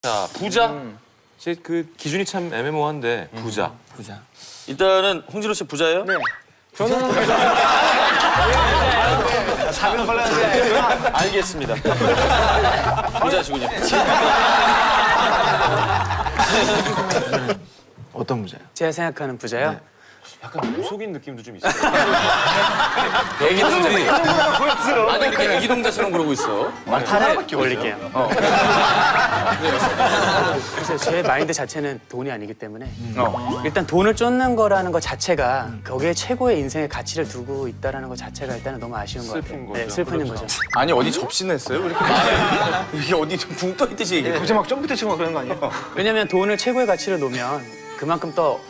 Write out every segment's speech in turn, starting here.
자, 부자. 제 그 기준이 참 애매모호한데 부자. 일단은 홍진호 씨 부자예요? 네. 저는 사면 빨라는데. 알겠습니다. 부자시군요. 어떤 부자요? 제가 생각하는 부자요? 약간 무속인 느낌도 좀 있어요. 애기들이 아니 이렇게 애기동자처럼 그러고 있어. 팔을 올릴게요. 그래서 제 마인드 자체는 돈이 아니기 때문에 일단 돈을 쫓는 거라는 것 자체가 거기에 최고의 인생의 가치를 두고 있다는 것 자체가 일단은 너무 아쉬운 것 같아요. 슬픈 거죠. 네, 슬픈 거죠. 아니 어디 접신했어요? 왜 이렇게 말해? 이게 어디 좀 붕 떠 있듯이 얘기해. 갑자기 막 점프 치고 막 그러는 거 아니에요? 왜냐면 돈을 최고의 가치로 놓으면 그만큼 또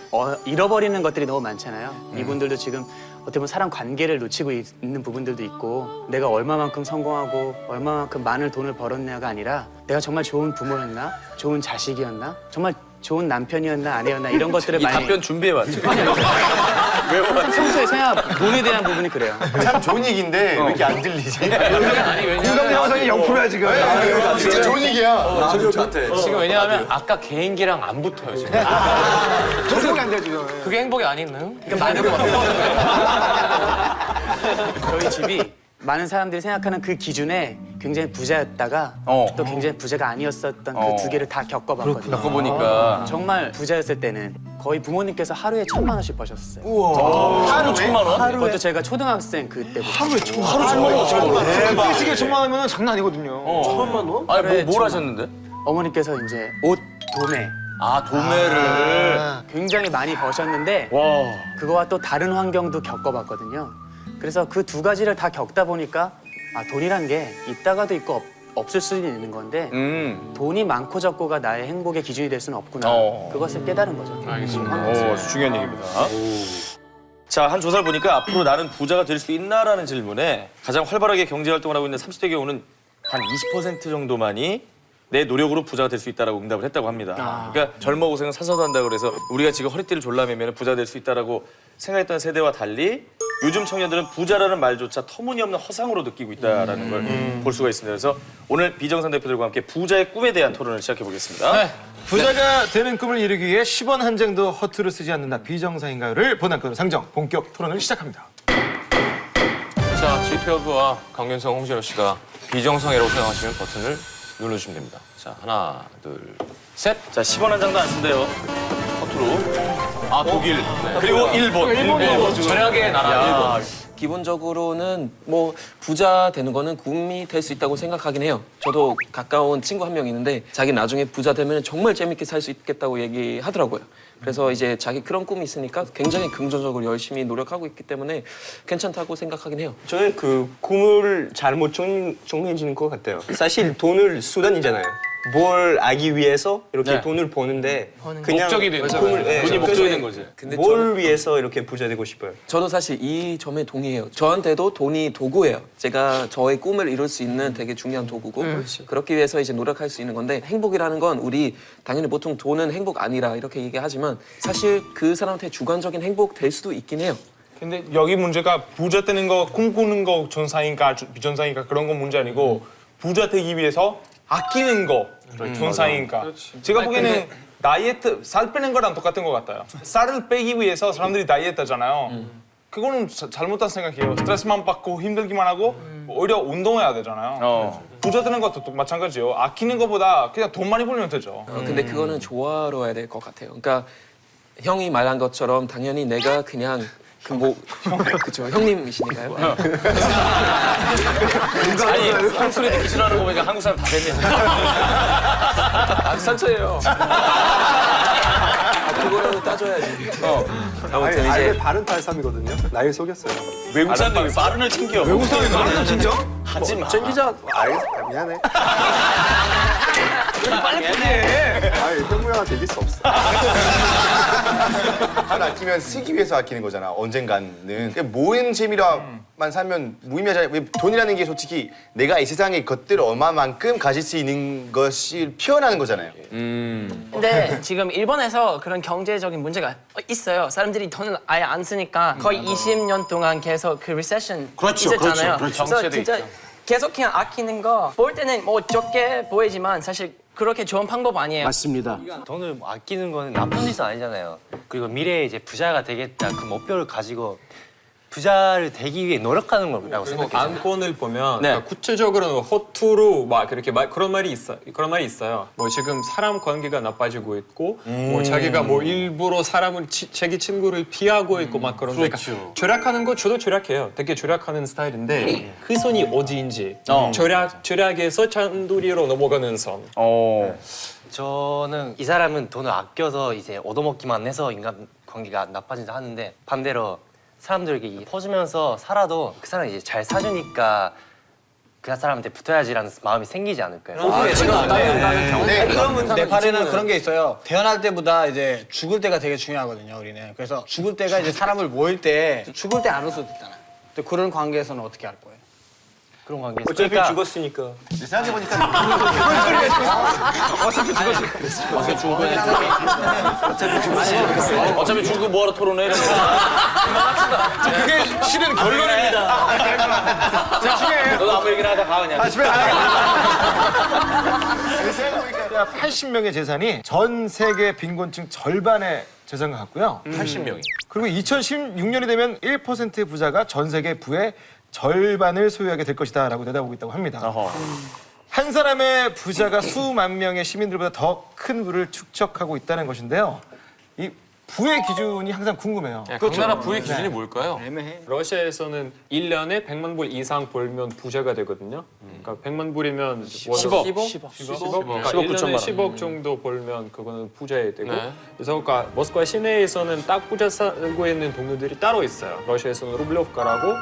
잃어버리는 것들이 너무 많잖아요. 이분들도 지금 어떻게 보면 사람 관계를 놓치고 있는 부분들도 있고 내가 얼마만큼 성공하고 얼마만큼 많은 돈을 벌었냐가 아니라 내가 정말 좋은 부모였나? 좋은 자식이었나? 정말 좋은 남편이었나? 아내였나? 이런 것들을 이 많이 답변 준비해왔지. 평소에 생각 돈에 대한 부분이 그래요. 참 좋은 얘기인데 왜 이렇게 안 들리지? 공감 영상이 0%야 지금. 진짜 좋은 얘기야. 저한테. 지금 왜냐하면 아까 개인기랑 안 붙어요, 지금. 소통이 안 돼 지금. 그게 행복이 아니는? 저희 집이 많은 사람들이 생각하는 그 기준에 굉장히 부자였다가 또 굉장히 부자가 아니었었던 그 두 개를 다 겪어봤거든요. 겪어보니까 정말 부자였을 때는 거의 부모님께서 하루에 1,000만 원씩 버셨어요. 하루 1,000만 원? 그것도 제가 초등학생 그때부터. 하루에 1,000만 원 어떻게 벌어? 일시에 1,000만 원이면 장난 아니거든요. 아니 뭘 하셨는데? 어머니께서 이제 옷, 도매 아 도매를. 굉장히 많이 버셨는데 그거와 또 다른 환경도 겪어봤거든요. 그래서 그 두 가지를 다 겪다 보니까 돈이란 게 있다가도 있고 없을 수도 있는 건데 돈이 많고 적고가 나의 행복의 기준이 될 수는 없구나. 그것을 깨달은 거죠. 알겠습니다. 중요한 얘기입니다. 자, 한 조사를 보니까 앞으로 나는 부자가 될 수 있나라는 질문에 가장 활발하게 경제 활동을 하고 있는 30대 경우는 한 20% 정도만이 내 노력으로 부자가 될 수 있다라고 응답을 했다고 합니다. 그러니까 젊어 고생은 사서도 한다 그래서 우리가 지금 허리띠를 졸라매면 부자 될 수 있다라고 생각했던 세대와 달리 요즘 청년들은 부자라는 말조차 터무니없는 허상으로 느끼고 있다라는 걸 볼 수가 있습니다. 그래서 오늘 비정상 대표들과 함께 부자의 꿈에 대한 토론을 시작해 보겠습니다. 네. 부자가 되는 꿈을 이루기 위해 10원 한 장도 허투루 쓰지 않는다. 비정상인가요를 본안권 상정 본격 토론을 시작합니다. 자, 지표부와 강윤성, 홍진호 씨가 비정상이라고 생각하시면 버튼을 눌러주시면 됩니다. 자, 하나, 둘, 셋. 자, 10원 한 장도 안 쓴대요. 허투루. 아, 독일. 그리고 일본. 일본. 절약의 나라 일본. 기본적으로는 뭐 부자 되는 거는 꿈이 될 수 있다고 생각하긴 해요. 저도 가까운 친구 한 명 있는데 자기 나중에 부자 되면 정말 재밌게 살 수 있겠다고 얘기하더라고요. 그래서 이제 자기 그런 꿈이 있으니까 굉장히 긍정적으로 열심히 노력하고 있기 때문에 괜찮다고 생각하긴 해요. 저는 그 꿈을 잘못 정해지는 것 같아요. 사실 돈을 수단이잖아요. 뭘 하기 위해서 이렇게 돈을 버는데 그냥 목적이 되는 거죠. 꿈을 돈이 목적이 된 거지. 근데 뭘 위해서 이렇게 부자 되고 싶어요? 저도 사실 이 점에 동의해요. 저한테도 돈이 도구예요. 제가 저의 꿈을 이룰 수 있는 되게 중요한 도구고 그렇기 위해서 이제 노력할 수 있는 건데 행복이라는 건 우리 당연히 보통 돈은 행복 아니라 이렇게 얘기하지만 사실 그 사람한테 주관적인 행복 될 수도 있긴 해요. 근데 여기 문제가 부자 되는 거 꿈꾸는 거 전사인가 비전사인가 그런 건 문제 아니고 부자 되기 위해서 아끼는 거 전사인가. 제가 보기에는 다이어트 살 빼는 거랑 똑같은 것 같아요. 살을 빼기 위해서 사람들이 다이어트 하잖아요. 그거는 잘못된 생각이에요. 스트레스만 받고 힘들기만 하고 오히려 운동해야 되잖아요. 부자 되는 것도 또 마찬가지예요. 아끼는 것보다 그냥 돈 많이 벌면 되죠. 근데 그거는 조화로워야 될 것 같아요. 그러니까 형이 말한 것처럼 당연히 내가 그냥 그쵸 형님이시니까요. 아니, 형 소리 듣기 싫어하는 거 보니까 한국 사람 다 됐네. 상처예요. 그거라도 따져야지. 아무튼 아니, 이제 바른 탈삼이거든요. 나이 속였어요. 외국 사람들이 왜 빠른을 챙겨? 외국 사람이 나를 진짜? 하지 마. 챙기자. 미안해. 빨리 해. 아니, 형무형한테 이길 수 없어. 한 아끼면 쓰기 위해서 아끼는 거잖아. 언젠가는. 모은 재미로만 살면 무의미하잖아요. 왜 돈이라는 게 솔직히 내가 이 세상의 것들을 얼마만큼 가질 수 있는 것이 표현하는 거잖아요. 근데 지금 일본에서 그런 경제적인 문제가 있어요. 사람들이 돈을 아예 안 쓰니까 거의 20년 동안 계속 그 리세션 있었잖아요. 그래서 정체돼 진짜 있죠. 계속 그냥 아끼는 거 볼 때는 뭐 적게 보이지만 사실 그렇게 좋은 방법 아니에요. 맞습니다. 돈을 뭐 아끼는 거는 나쁜 짓은 아니잖아요. 그리고 미래에 이제 부자가 되겠다 그 목표를 가지고 부자를 되기 위해 노력하는 거라고 그리고 생각해요. 안건을 보면 네. 그러니까 구체적으로는 허투루 막 그렇게 그런 말이 있어요. 뭐 지금 사람 관계가 나빠지고 있고, 뭐 자기가 뭐 일부러 사람을 자기 친구를 피하고 있고 막 그런 그러니까 절약하는 거 저도 절약해요. 되게 절약하는 스타일인데 그 선이 어디인지 절약에서 찬돌이로 넘어가는 선. 저는 이 사람은 돈을 아껴서 이제 얻어먹기만 해서 인간 관계가 나빠진다 하는데 반대로 사람들에게 퍼주면서 살아도 그 사람이 이제 잘 사주니까 그 사람한테 붙어야지라는 마음이 생기지 않을까요? 그러면 네팔에는 그런 게 있어요. 태어날 때보다 이제 죽을 때가 되게 중요하거든요, 우리는. 그래서 죽을 때가 이제 사람을 모일 때 죽을 때 안 올 수도 있잖아요. 근데 그런 관계에서는 어떻게 할 거예요? 그런 관계에서 어차피 그러니까 죽었으니까. 생각해보니까 어차피 죽고 뭐하러 토론해? 이러면서. 그게 실은 결론입니다. 너도 아무 얘기나 하다 가 그냥. 집에 가야겠다. 생각해보니까 80명의 재산이 전 세계 빈곤층 절반의 재산 같고요. 80명이. 그리고 2016년이 되면 1%의 부자가 전 세계 부의 절반을 소유하게 될 것이다라고 내다보고 있다고 합니다. 한 사람의 부자가 수만 명의 시민들보다 더 큰 부를 축적하고 있다는 것인데요. 이 부의 기준이 항상 궁금해요. 각 나라 부의 기준이 뭘까요? 러시아에서는 1년에 100만 불 이상 벌면 부자가 되거든요. 그러니까 100만 불이면 10억. 그러니까 1년에 10억 정도 벌면 그거는 부자이 되고. 네. 그래서 그러니까 모스크바 시내에서는 딱 부자 살고 있는 동료들이 따로 있어요. 러시아에서는 루블레프카라고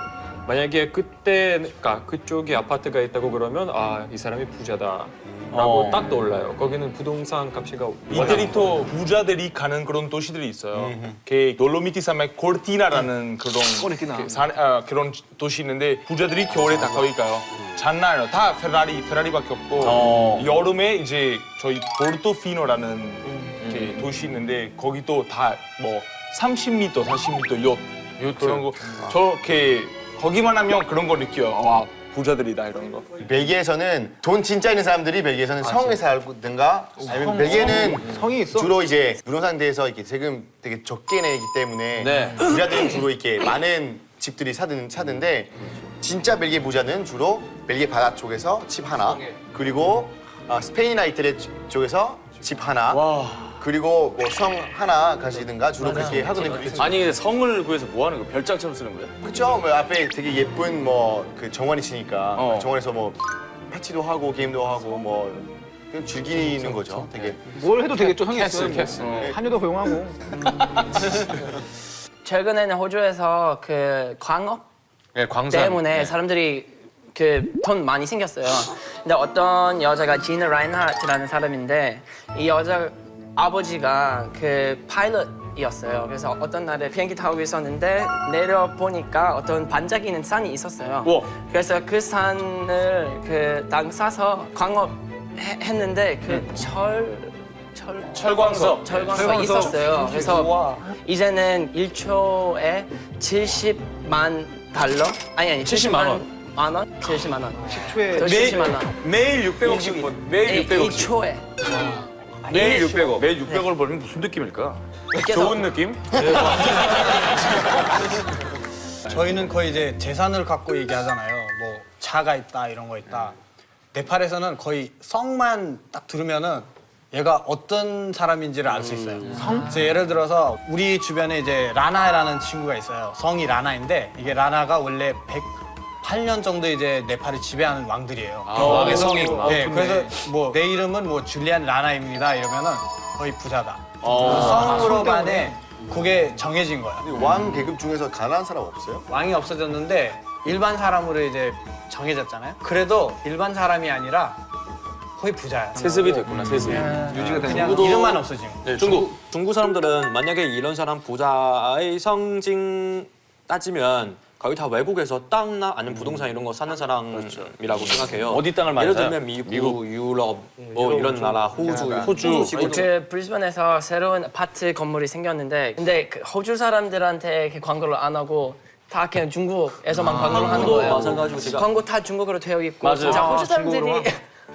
만약에 그때 그러니까 그쪽에 아파트가 있다고 그러면 아, 이 사람이 부자다라고 딱 떠올라요. 거기는 부동산 값이 이태리 또 부자들이 가는 그런 도시들이 있어요. 그 돌로미티 산맥 코르티나라는 그런 도시 있는데 부자들이 겨울에 다 거기 가요. 장난이에요. 다 페라리밖에 없고 여름에 이제 저희 포르토피노라는 그 도시 있는데 거기 또 다 뭐 30m, 40m 엿 그런 거 저렇게 거기만 하면 그런 거 느껴요. 와 부자들이다 이런 거. 벨기에에서는 돈 진짜 있는 사람들이 벨기에에서는 성에 살든가 아니면 벨기에는 성이 있어? 주로 이제 부동산 대해서 이렇게 세금 되게 적게 내기 때문에 부자들은 주로 이렇게 많은 집들이 사는데 진짜 벨기에 부자는 주로 벨기에 바다 쪽에서 집 하나 그리고 스페인이나 이태리 쪽에서 집 하나 그리고 뭐 성 하나 가시든가 주로 그렇게 하거든요. 아니 근데 성을 구해서 뭐 하는 거야? 별장처럼 쓰는 거야? 그쵸? 뭐 앞에 되게 예쁜 뭐 그 정원 있으니까 그 정원에서 뭐 파티도 하고 게임도 하고 뭐 그냥 즐기는 거죠. 되게 뭘 해도 되겠죠, 형이 있어요. 한여도 고용하고. 최근에는 호주에서 그 광업 광산. 때문에 사람들이 그 돈 많이 생겼어요. 근데 어떤 여자가 지나 라인하트라는 사람인데 이 여자 아버지가 그 파일럿이었어요. 그래서 어떤 날에 비행기 타고 있었는데 내려 보니까 어떤 반짝이는 산이 있었어요. 그래서 그 산을 그 땅 싸서 광업 했는데 그 철광석 있었어요. 그래서 이제는 1초에 70만 달러? 아니 70만 원? 70만 원. 10초에 70만 원. 매일 600억씩 번. 매일 600억씩. 2초에. 매일 600억. 매일 600억을 벌면 무슨 느낌일까? 좋은 느낌? 저희는 거의 이제 재산을 갖고 얘기하잖아요. 뭐 차가 있다, 이런 거 있다. 네팔에서는 거의 성만 딱 들으면은 얘가 어떤 사람인지를 알 수 있어요. 그래서 예를 들어서 우리 주변에 이제 라나라는 친구가 있어요. 성이 라나인데 이게 라나가 원래 108년 정도 이제 네팔을 지배하는 왕들이에요. 왕의 성이구나. 네, 그래서 뭐 내 이름은 뭐 줄리안 라나입니다 이러면은 거의 부자다. 성으로 간에 그게 정해진 거야. 왕 계급 중에서 가난한 사람 없어요? 왕이 없어졌는데 일반 사람으로 이제 정해졌잖아요. 그래도 일반 사람이 아니라 거의 부자야. 세습이 됐구나, 세습이. 그냥 이름만 없어진 거. 중국 사람들은 만약에 이런 사람 부자의 상징 따지면 거의 다 외국에서 땅이나 아니면 부동산 이런 거 사는 사람이라고 생각해요. 어디 땅을 많이 예를 사요? 들면 미국, 유럽, 뭐 이런 나라, 호주. 그 브리즈번에서 새로운 아파트 건물이 생겼는데 근데 그 호주 사람들한테 그 광고를 안 하고 다 그냥 중국에서만 광고를 하는 거예요. 마찬가지고 제가 광고 다 중국어로 되어 있고 진짜 호주 사람들이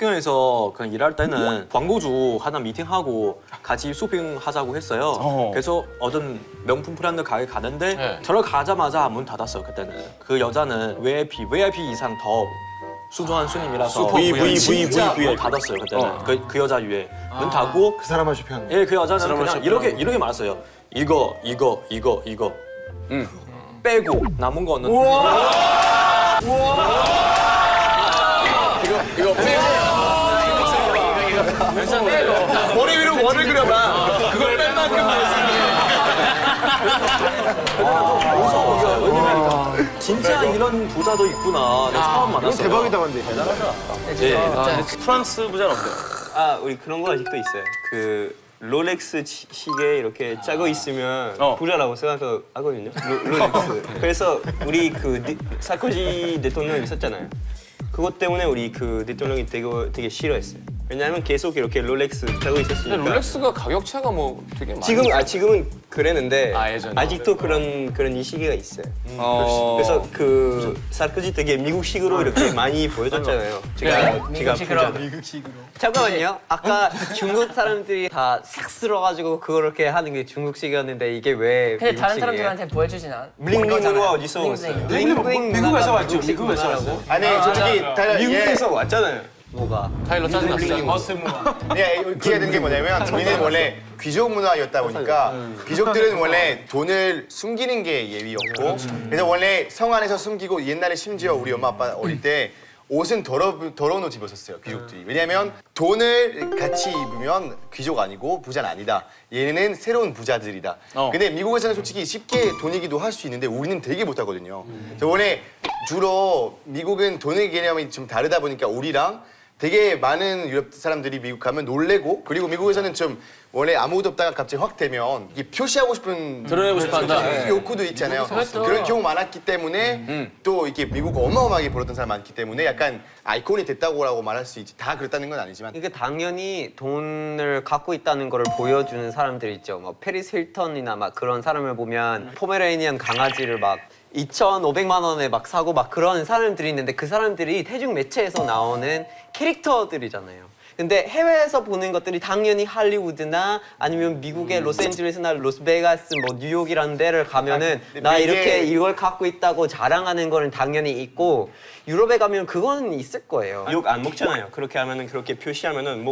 성경에서 그냥 일할 때는 광고주 하나 미팅하고 같이 쇼핑하자고 했어요. 그래서 어떤 명품 브랜드 가게 가는데 들어가자마자 문 닫았어요. 그때는 그 여자는 VIP 이상 더 수조한 손님이라서 VIP 닫았어요. 그때는 그 여자 위에 문 닫고 그 사람만 쇼핑하는 예, 그 여자는 그냥 이렇게 말했어요. 이거 빼고 남은 거는 이거 빼고 머리 위로 원을 그려봐. 그걸 뺀 만큼 진짜 이런 부자도 있구나. 나 처음 만났어요. 대박이다 근데. 프랑스 부자는 어때요? 아, 우리 그런 거 아직도 있어요. 그 롤렉스 시계 이렇게 짜고 있으면 부자라고 생각하거든요. 롤렉스. 그래서 우리 그 사르코지 대통령 있었잖아요. 그것 때문에 우리 그 대통령이 되게 싫어했어요. 왜냐하면 계속 이렇게 롤렉스 짜고 있었으니까. 롤렉스가 가격 차가 뭐 되게 많이 지금은 그랬는데 예전에. 아직도 그런 이시기가 있어요. 그래서 그 사르코지 되게 미국식으로 이렇게 많이 보여줬잖아요. 제가 미국식으로. 잠깐만요. 아까 중국 사람들이 다 싹 쓸어가지고 그렇게 하는 게 중국식이었는데 이게 왜 근데 다른 미국식이에요? 사람들한테 보여주진 않. 블링블링으가 어디서 왔어요? 미국에서 왔죠. 미국에서 왔어. 아니 솔직히 미국에서 왔잖아요. 뭐가? 타일러 짜증났어. 네, 기회가 된 게 뭐냐면 우리는 원래 귀족 문화였다 보니까 귀족들은 원래 돈을 숨기는 게 예의였고 그래서 원래 성 안에서 숨기고 옛날에 심지어 우리 엄마 아빠 어릴 때 옷은 더러운 옷 입었었어요 귀족들이. 왜냐면 돈을 같이 입으면 귀족 아니고 부자는 아니다. 얘네는 새로운 부자들이다. 근데 미국에서는 솔직히 쉽게 돈 얘기도 할 수 있는데 우리는 되게 못하거든요. 그래서 원래 주로 미국은 돈의 개념이 좀 다르다 보니까 우리랑 되게 많은 유럽 사람들이 미국 가면 놀래고 그리고 미국에서는 좀 원래 아무것도 없다가 갑자기 확 되면 이게 표시하고 싶은 드러내고 싶어 한다. 욕구도 있잖아요. 그런 경우 많았기 때문에 또 이렇게 미국 어마어마하게 벌었던 사람 많기 때문에 약간 아이콘이 됐다고라고 말할 수 있지. 다 그랬다는 건 아니지만 이게 당연히 돈을 갖고 있다는 걸 보여주는 사람들 있죠. 뭐 페리스 힐턴이나 막 그런 사람을 보면 포메라니안 강아지를 막 2,500만 원에 막 사고 막 그런 사람들이 있는데 그 사람들이 대중 매체에서 나오는 캐릭터들이잖아요. 근데 해외에서 보는 것들이 당연히 할리우드나 아니면 미국의 로스앤젤레스나 로스베가스, 뭐 뉴욕이라는 데를 가면은 나 이렇게 이걸 갖고 있다고 자랑하는 거는 당연히 있고 유럽에 가면 그건 있을 거예요. 욕 안 먹잖아요. 그렇게 하면은 그렇게 표시하면은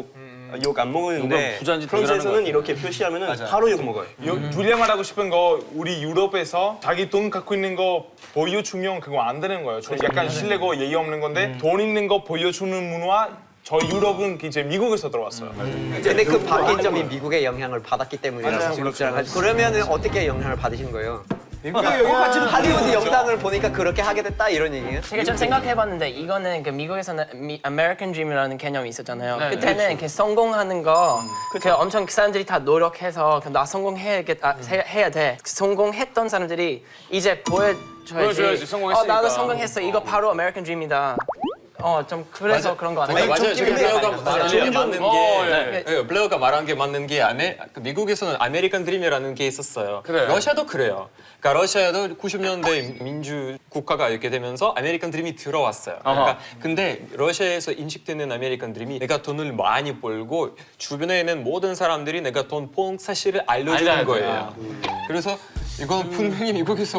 욕 안 먹는데 프랑스에서는 이렇게 표시하면은 바로 욕 먹어요. 줄리아 말하고 싶은 거 우리 유럽에서 자기 돈 갖고 있는 거 보여주면 그거 안 되는 거예요. 저 약간 실례고 예의 없는 건데 돈 있는 거 보여주는 문화 저희 유럽은 이제 미국에서 들어왔어요. 근데 그 바뀐 점이 미국의 영향을 받았기 때문이라서 그러면은 어떻게 영향을 받으신 거예요? 할리우드 영상을 보니까 그렇게 하게 됐다 이런 얘기예요? 제가 좀 생각해봤는데 이거는 그 미국에서는 American Dream이라는 개념이 있었잖아요. 그때는 이렇게 성공하는 거, 그 엄청 그 사람들이 다 노력해서 나 성공해야겠다 해야 돼. 성공했던 사람들이 이제 보여줘야지. 성공했으니까. 나도 성공했어. 이거 바로 American Dream이다. 좀 그래서 그런 거 같아요. 맞아요. 지금 블레어가 맞는 게 블레어가 말한 게 맞는 게 미국에서는 아메리칸 드림이라는 게 있었어요. 러시아도 그래요. 그러니까 러시아도 90년대 민주 국가가 이렇게 되면서 아메리칸 드림이 들어왔어요. 그러니까 근데 러시아에서 인식되는 아메리칸 드림이 내가 돈을 많이 벌고 주변에 있는 모든 사람들이 내가 돈 번 사실을 알려주는 거예요. 그래서 이건 분명히 미국에서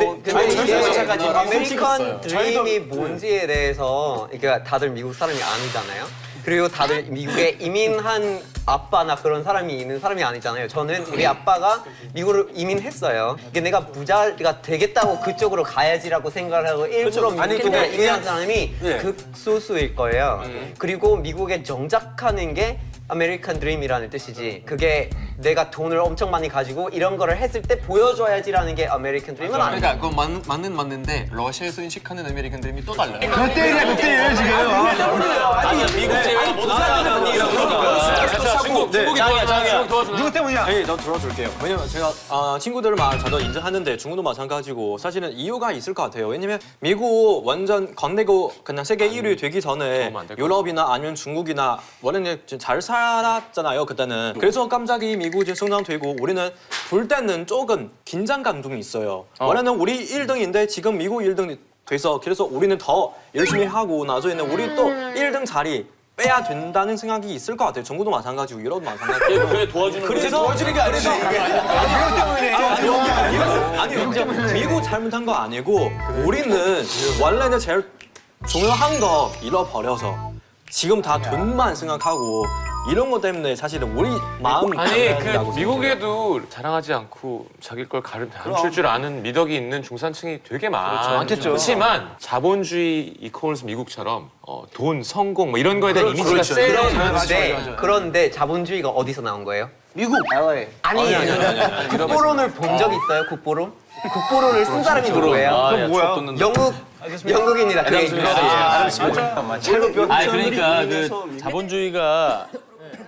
아메리칸 드림이 뭔지에 대해서 그러니까 다들 미국 사람이 아니잖아요. 그리고 다들 미국에 이민한 아빠나 그런 사람이 있는 사람이 아니잖아요. 저는 우리 아빠가 미국으로 이민했어요. 이게 내가 부자가 되겠다고 그쪽으로 가야지라고 생각을 하고 일부러 미국에 이민한 사람이 극소수일 거예요. 그리고 미국에 정착하는 게 아메리칸 드림이라는 뜻이지. 그게 내가 돈을 엄청 많이 가지고 이런 거를 했을 때 보여줘야지라는 게 아메리칸 드림은 아니에요. 그러니까 그건 맞는데 러시아에서 인식하는 아메리칸 드림이 또 달라요. 몇 대 1이야, 몇 대 1이에요, 지금. 아니 미국 제일 부자들은 누구 때문이야? 아니, 저 들어줄게요. 왜냐면 제가 친구들 말 저도 인정하는데 중국도 마찬가지고 사실은 이유가 있을 것 같아요. 왜냐면 미국 완전 건네고 그냥 세계 1위 되기 전에 유럽이나 아니면 중국이나 원래는 잘 살았잖아요, 그때는. 그래서 갑자기 미국이 성장되고 우리는 볼 때는 조금 긴장감 좀 있어요. 원래는 우리 1등인데 지금 미국 1등 돼서 그래서 우리는 더 열심히 하고 나중에는 우리 또 1등 자리 빼야 된다는 생각이 있을 것 같아요. 중국도 마찬가지고 유럽도 마찬가지고. 그래 도와주는 그래서 도와주는 게 아니지. 아니요. 미국 잘못한 거 아니고 우리는 원래는 제일 중요한 거 잃어버려서 지금 다 돈만 생각하고 이런 것 때문에 사실은 우리 마음 아니 그 미국에도 자랑하지 않고 자기 걸 감출 줄 아는 미덕이 있는 중산층이 되게 많겠죠. 그렇지만 자본주의 이코노미스 미국처럼 돈, 성공 뭐 이런 거에 대한 이미지가 세요. 그런데 자본주의가 어디서 나온 거예요? 미국. 아니. 국보론을 본 적 있어요? 국보론? 국보론을 쓴 사람이 누구예요? 그럼 뭐야? 영국인이다. 그게 그러니까 그 자본주의가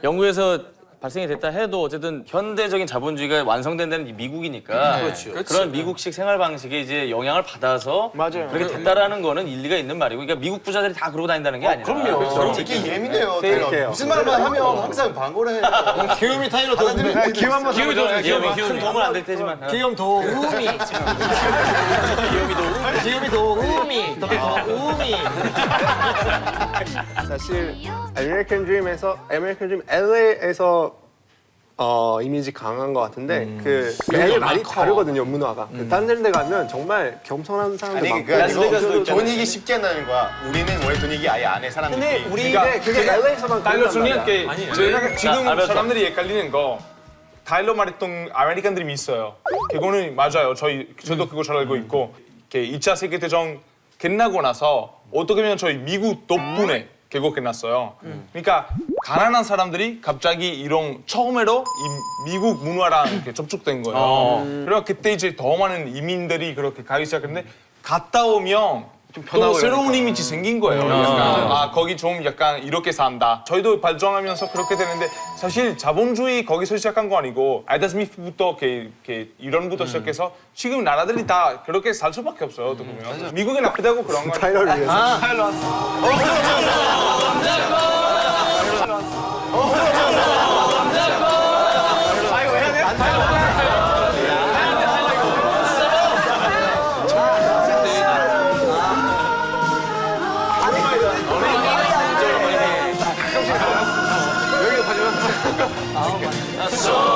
영국에서 발생이 됐다 해도 어쨌든 현대적인 자본주의가 완성된 데는 미국이니까 그런 미국식 생활 방식에 이제 영향을 받아서 그렇게 됐다라는 거는 일리가 있는 말이고, 그러니까 미국 부자들이 다 그러고 다닌다는 게 아니라. 그럼요. 되게 예민해요. 테일러. 무슨 말만 하면 항상 방어를 해요. 귀요미 타일러 더 기염 한번 써보자. 큰 도움은 안 될 테지만. 기염 도우미. 기염이 도우미. 사실 아메리칸 드림 LA에서 이미지 강한 것 같은데 그 LA 많이 다르거든요, 문화가. 다른 데 가면 정말 겸손한 사람들 많고. 그러니까 돈 이기 쉽게 한다는 거야. 우리는 원래 돈 이기 아예 안 해 사람들이. 근데 그게 LA에서만 타일러 그런단 말이야. 중요한 게 제가 지금 사람들이 헷갈리는 거 타일러 말했던 아메리칸 드림이 있어요. 그거는 맞아요. 저도 그거 잘 알고 있고 2차 세계대전 끝나고 나서 어떻게 보면 저희 미국 덕분에 그거 끝났어요. 그러니까 가난한 사람들이 갑자기 이런 처음으로 이 미국 문화랑 이렇게 접촉된 거예요. 그래서 그때 이제 더 많은 이민들이 그렇게 가기 시작했는데 갔다 오면 또 새로운 이미지 생긴 거예요. 약간, 거기 좀 약간 이렇게 산다. 저희도 발전하면서 그렇게 되는데 사실 자본주의 거기서 시작한 거 아니고 아담 스미스부터 이런부터 시작해서 지금 나라들이 다 그렇게 살 수밖에 없어요. 어떻게 보면 미국이 나쁘다고 그런 거 아니에요. 타일러를 위해서. 타일러 So